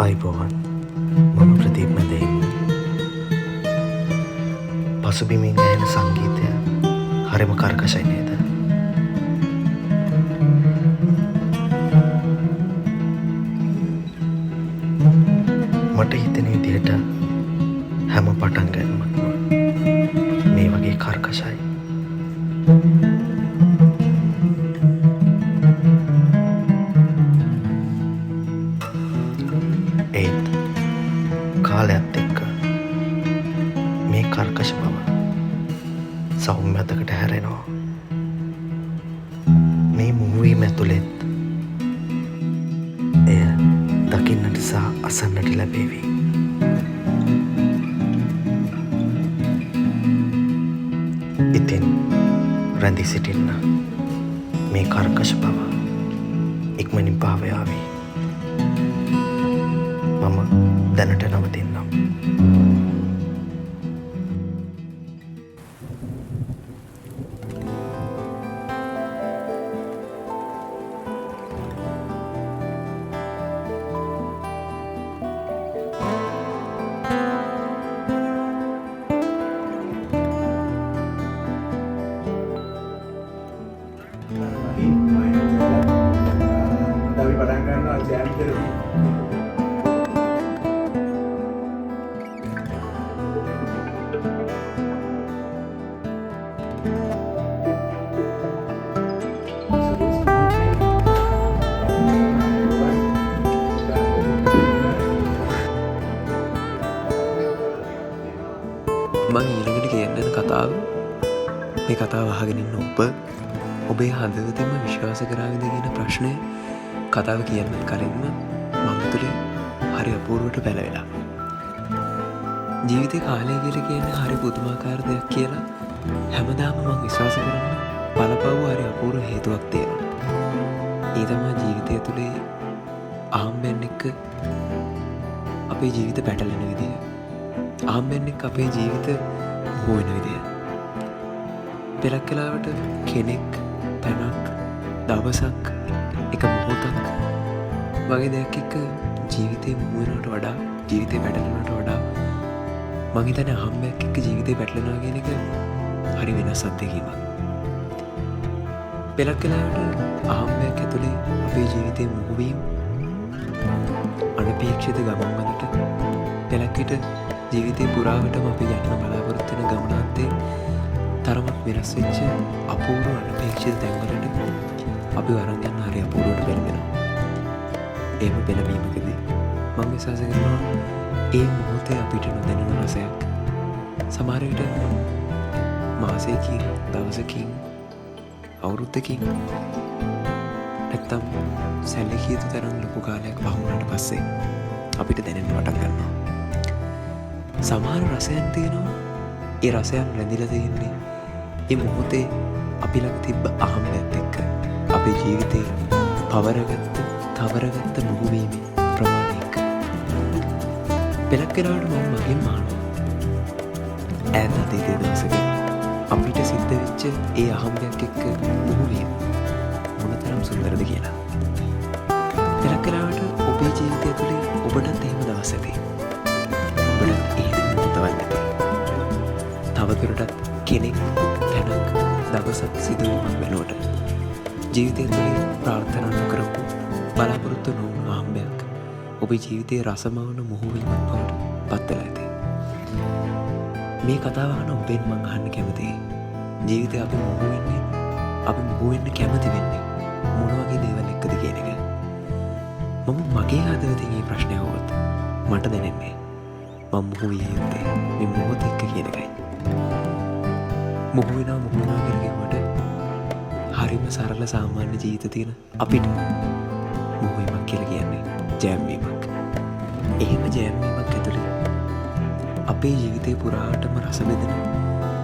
අයිබෝවන් මම ප්‍රදීප් මැදයින් පසුබිමින් ඇහෙන සංගීතය හරිම කර්කශයි නේද? මට හිතෙන විදිහට හැම පටන් ගන්නමක්ම මේ වගේ කර්කශයි. ඒත් කාලයත් එක්ක මේ කර්කශ බව සෞම්‍යතකට හැරෙනවා. මේ මුහුවීම ඇතුළෙත් එය දකින්නට සහ අසන්නට ලැබේවි. ඉතින් රැඳී සිටින්න මේ කර්කශ බව ඉක්මනින් පාවයාවී. මම දැනට නවතින්නම්. අපි පටන් ගන්නවා ජෑම් කරලා. මං ඊළඟට කියන්න යන කතාව මේ කතාව අහගෙන ඉන්න ඔබේ හදවතින්ම විශ්වාස කරාවිද කියන ප්‍රශ්නය කතාව කියන්න කලින්ම මම තුළින් හරි අපූර්වට පැලවෙලා. ජීවිතේ කාලය කියලා කියන්නේ හරි පුදුමාකාර දෙයක් කියලා හැමදාම මං විශ්වාස කරන්න බලපව් හරි අපූර්ව හේතුවක් තියෙනවා. ඒ තමයි ජීවිතය තුළේ ආම්බෙන් එක්ක අපේ ජීවිත පැටලෙන විදිය. ආම්බෙන් එක්ක අපේ ජීවිත හොයන විදිය. පෙරක් කලාවට කෙනෙක් තැනක් දවසක් එක මොහොතක් වගේ දෙයක් එක්ක ජීවිතේ මුහුණට වඩා ජීවිතේ පැටලෙනට වඩා මං හිතන්නේ ආම්බයක් එක්ක ජීවිතේ පැටලෙනවා කියන එක හරි වෙනස් අත්දැකීමක්. පෙරක් කලාවට ආම්බයක් ඇතුලේ අපේ ජීවිතේ මුහුවීම් අනපේක්ෂිත ගමන් වලට පෙරක් විට ජීවිතේ පුරාවටම අපි යන්න බලාපොරොත්තු වෙන ගමනාන්තේ තරමක් වෙනස් වෙච්ච අපූර්ව අනපේක්ෂිත තැන්වලට අපි අරන් යන හරි අපූර්වට පෙළඹෙනවා. එහෙම පෙළඹීමකදී මම විශ්වාස කරනවා ඒ මොහොතේ අපිට නොදැනෙන රසයක් සමහර විට මාසයකින් දවසකින් අවුරුද්දකින් නැත්තම් සැලකිය යුතු තරම් ලොකු කාලයක් පහු වුණාට පස්සේ අපිට දැනෙන්න පටන් ගන්නවා. සමහර රසයන් තියෙනවා ඒ රසයන් රැඳිලා තියෙන්නේ ඒ මොහොතේ අපි ළඟ තිබ්බ අහම්බයත් එක්ක අපේ ජීවිතේ තවරගත්ත මුහුවීමේ ප්‍රමාණයක. පෙරක් වෙලාවට මම මගෙන් මානවා ඈත අතීතයේ දවසක අපිට සිද්ධ වෙච්ච ඒ අහම්බයක් එක්ක මුහුවීම මොනතරම් සුන්දරද කියලා. පෙරක් වෙලාවට ඔබේ ජීවිතය තුළින් ඔබටත් එහෙම දවස් ඇති. ඔබට ඒ තවත් නැති. තවදුරටත් කෙනෙක් තැනක් දවසක් සිදුවීමක් වෙනුවට ජීවිතය තුළින් ප්‍රාර්ථනා නොකරපු බලාපොරොත්තු නොවුණු ආම්බයක් ඔබේ ජීවිතයේ රසමවන මුහුවීමක් බවට පත්වෙලා ඇති. මේ කතාව අහන ඔබෙන් මං අහන්න කැමතියි. ජීවිතේ අපි මුහුවෙන්න කැමති වෙන්නේ මොන වගේ දේවල් එක්කද කියන එක. මම මගේ හදවතින් මේ ප්‍රශ්නය අහුවොත් මට දැනෙන්නේ මම මොහු විය යුත්තේ මේ මොහොත එක්ක කියන එකයි. මොහු වෙනවා කියලා කිව්වට හරිම සරල සාමාන්‍ය ජීවිත තියෙන අපිට මොහු වීමක් කියලා කියන්නේ ජෑම් වීමක්. එහෙම ජෑම් වීමක් ඇතුලේ අපේ ජීවිතේ පුරාටම රස බෙදෙන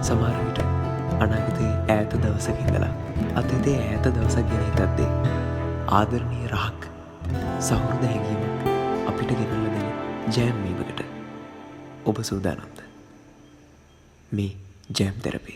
සමහර විට අනාගතයේ ඈත දවසක ඉඳලා අතීතයේ ඈත දවසක් ගැන හිතද්දී ආදරණීය රහක් සහෘද හැඟීමක් අපිට ගෙනල්ලා දෙන ජෑම් වීමකට ඔබ සූදානම්ද? මේ ජෑම් තෙරපි